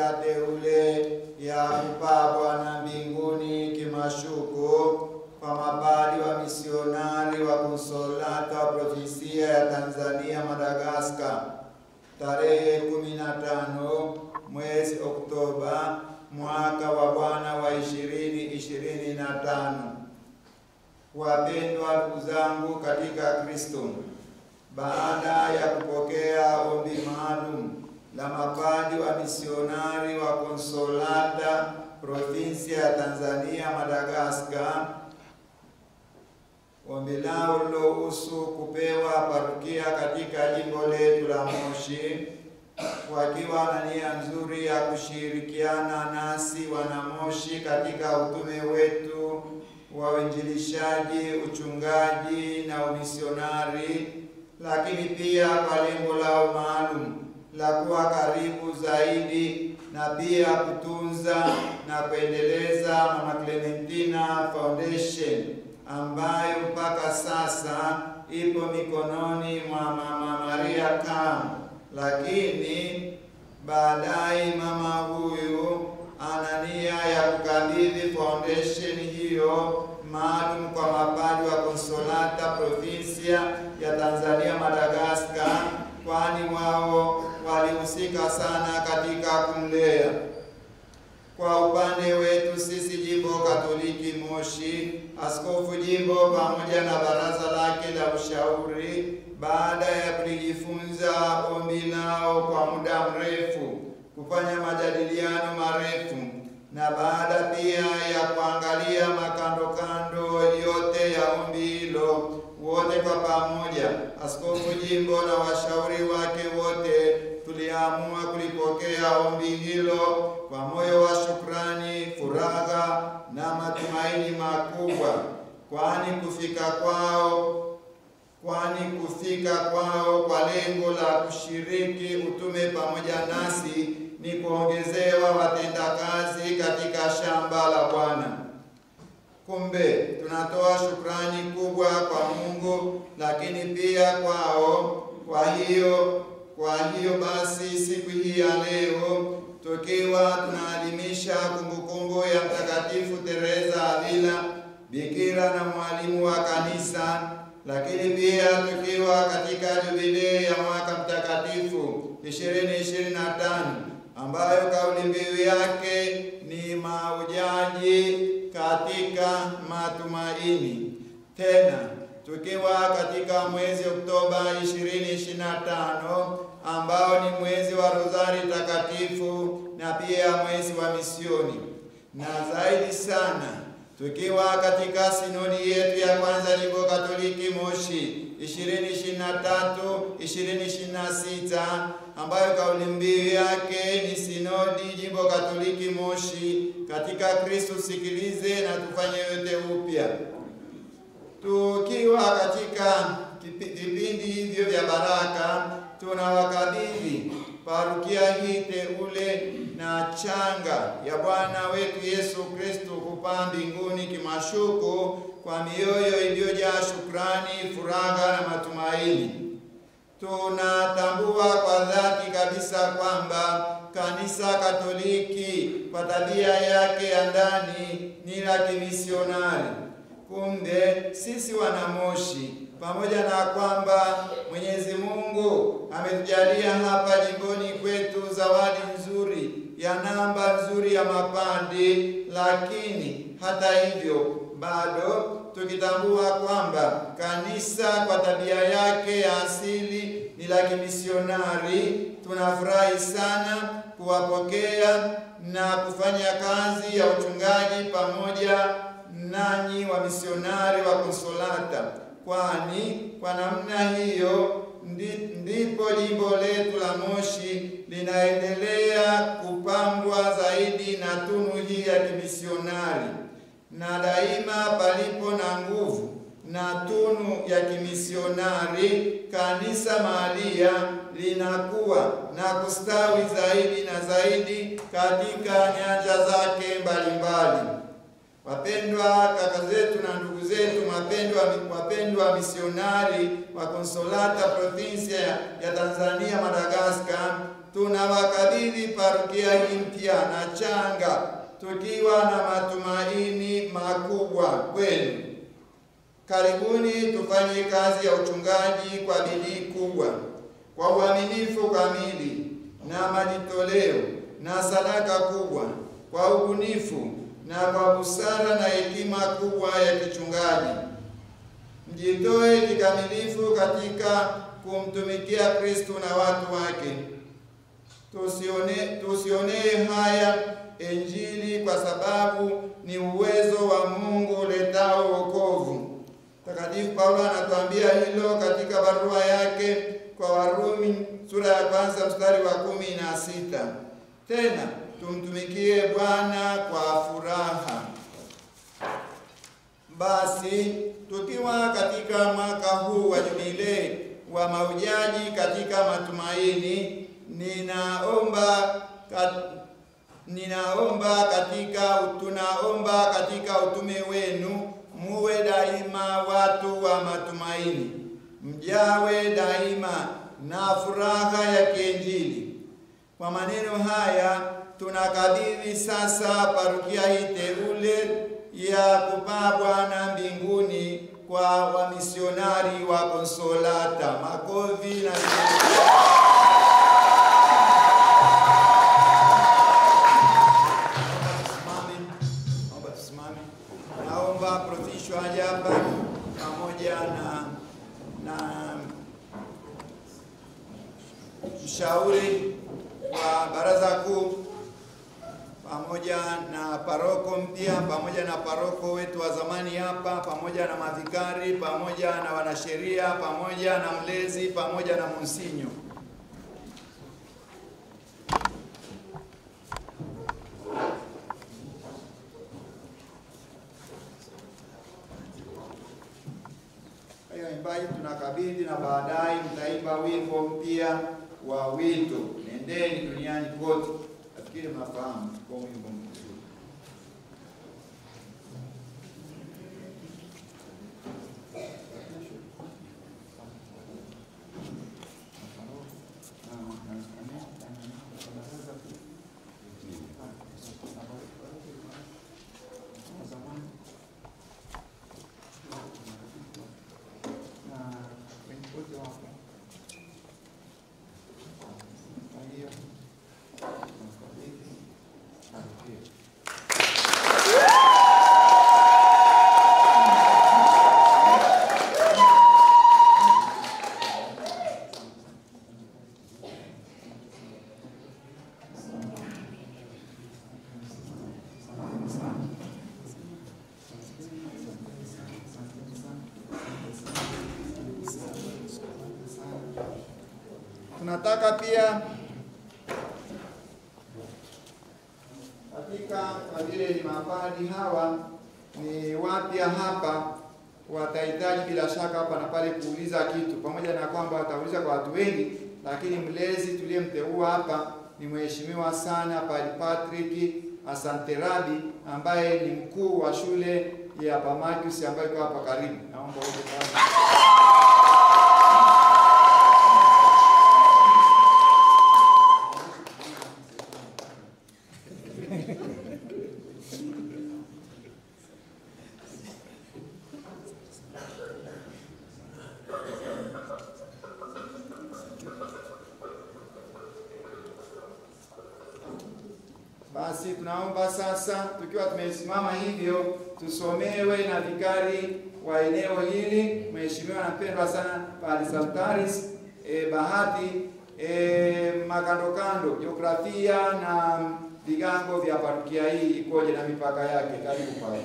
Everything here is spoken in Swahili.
ya teule ya kupaa Bwana mbinguni kimashuku kwa mabadi wa misionari wa Konsolata wa Provinsia ya Tanzania Madagascar, tarehe 15 mwezi Oktoba mwaka wa Bwana wa 2025. Wapendwa ndugu zangu katika Kristo, baada ya kupokea ombi maalum la mapadi wa misionari wa Konsolata Provinsia ya Tanzania Madagascar, ombi lao lilohusu kupewa parokia katika jimbo letu la Moshi, wakiwa na nia nzuri ya kushirikiana nasi wanamoshi katika utume wetu wa uinjilishaji, uchungaji na umisionari, lakini pia kwa lengo lao maalum la kuwa karibu zaidi na pia kutunza na kuendeleza Mama Clementina Foundation, ambayo mpaka sasa ipo mikononi mwa Mama Maria Kam. Lakini baadaye mama huyu ana nia ya kukabidhi foundation hiyo maalum kwa mapadi wa Konsolata Provinsia ya Tanzania Madagascar, kwani wao walihusika sana katika kumlea. Kwa upande wetu sisi jimbo Katoliki Moshi, askofu jimbo pamoja na baraza lake la ushauri, baada ya kujifunza ombi lao kwa muda mrefu, kufanya majadiliano marefu, na baada pia ya kuangalia makando yote ya ombi hilo, wote kwa pamoja, askofu jimbo na washauri wake wote, tuliamua kulipokea ombi hilo kwa moyo wa shukrani, furaha na matumaini makubwa, kwani kufika kwao kwa lengo la kushiriki utume pamoja nasi ni kuongezewa watendakazi katika shamba la Bwana. Kumbe tunatoa shukrani kubwa kwa Mungu, lakini pia kwao. Kwa hiyo basi siku hii ya leo, tukiwa tunaadhimisha kumbukumbu ya Mtakatifu Teresa Avila, bikira na mwalimu wa kanisa, lakini pia tukiwa katika jubilei ya mwaka mtakatifu 2025, ambayo kauli mbiu yake ni mahujaji katika matumaini. Tena tukiwa katika mwezi Oktoba 2025, ambao ni mwezi wa Rozari Takatifu na pia mwezi wa misioni, na zaidi sana tukiwa katika sinodi yetu ya kwanza jimbo Katoliki Moshi 2023-2026, ambayo kauli mbiu yake ni sinodi jimbo Katoliki Moshi, katika Kristo sikilize na tufanye yote upya. Tukiwa katika vipindi hivyo vya baraka, tunawakabidhi parokia hii teule na changa ya Bwana wetu Yesu Kristo kupaa mbinguni kimashuku kwa mioyo iliyojaa shukrani, furaha na matumaini. Tunatambua kwa dhati kabisa kwamba Kanisa Katoliki kwa tabia yake ya ndani ni la kimisionari. Kumbe sisi wanamoshi, pamoja na kwamba Mwenyezi Mungu ametujalia hapa jimboni kwetu zawadi nzuri ya namba nzuri ya mapadi, lakini hata hivyo bado tukitambua kwamba kanisa kwa tabia yake ya asili ni la kimisionari, tunafurahi sana kuwapokea na kufanya kazi ya uchungaji pamoja nanyi wa misionari wa Konsolata, kwani kwa namna hiyo ndipo jimbo letu la Moshi linaendelea kupambwa zaidi na tunu hii ya kimisionari. Na daima palipo na nguvu na tunu ya kimisionari, kanisa mahalia linakuwa na kustawi zaidi na zaidi katika nyanja zake mbalimbali. Wapendwa kaka zetu na ndugu zetu, wapendwa misionari wa Konsolata Provinsia ya Tanzania Madagascar, tunawakabidhi parokia hii mpya na changa, tukiwa na matumaini makubwa kwenu. Karibuni tufanye kazi ya uchungaji kwa bidii kubwa, kwa uaminifu kamili na majitoleo na sadaka kubwa, kwa ubunifu na kwa busara na hekima kubwa ya kichungaji. Mjitoe kikamilifu katika kumtumikia Kristo na watu wake. Tusionee haya Injili, kwa sababu ni uwezo wa Mungu letao wokovu. Mtakatifu Paulo anatuambia hilo katika barua yake kwa Warumi sura ya 1 mstari wa 16. Tena tumtumikie Bwana kwa furaha. Basi tukiwa katika mwaka huu wa jubilei wa mahujaji katika matumaini, tunaomba katika utume wenu muwe daima watu wa matumaini, mjawe daima na furaha ya kiinjili. Kwa maneno haya tunakabidhi sasa parokia hii teule ya kupaa Bwana mbinguni kwa wamisionari wa Konsolata. Makofi na naomba Profesor hapa pamoja na mshauri wa baraza kuu pamoja na paroko mpya, pamoja na paroko wetu wa zamani hapa, pamoja na mavikari, pamoja na wanasheria, pamoja na mlezi, pamoja na monsinyo. Hayo imbaji tunakabidhi, na baadaye mtaimba wimbo mpya wa wito, nendeni duniani kote. Nafikiri mnafahamu kwa wimbo mzuri. Tunataka pia katika kwa vile ni mapadi hawa ni wapya hapa, watahitaji bila shaka hapa na pale kuuliza kitu, pamoja na kwamba watauliza kwa watu wengi, lakini mlezi tuliyemteua hapa ni mheshimiwa sana Padre Patrick Asanterabi, ambaye ni mkuu wa shule ya Pamagius ambayo iko hapa karibu. Naomba uje hapa. Basi tunaomba sasa, tukiwa tumesimama hivyo, tusomewe na vikari wa eneo hili, mheshimiwa napendwa sana Padre Saltaris Bahati, makandokando, jiografia na vigango vya parokia hii ikoje na mipaka yake. Karibu Padre.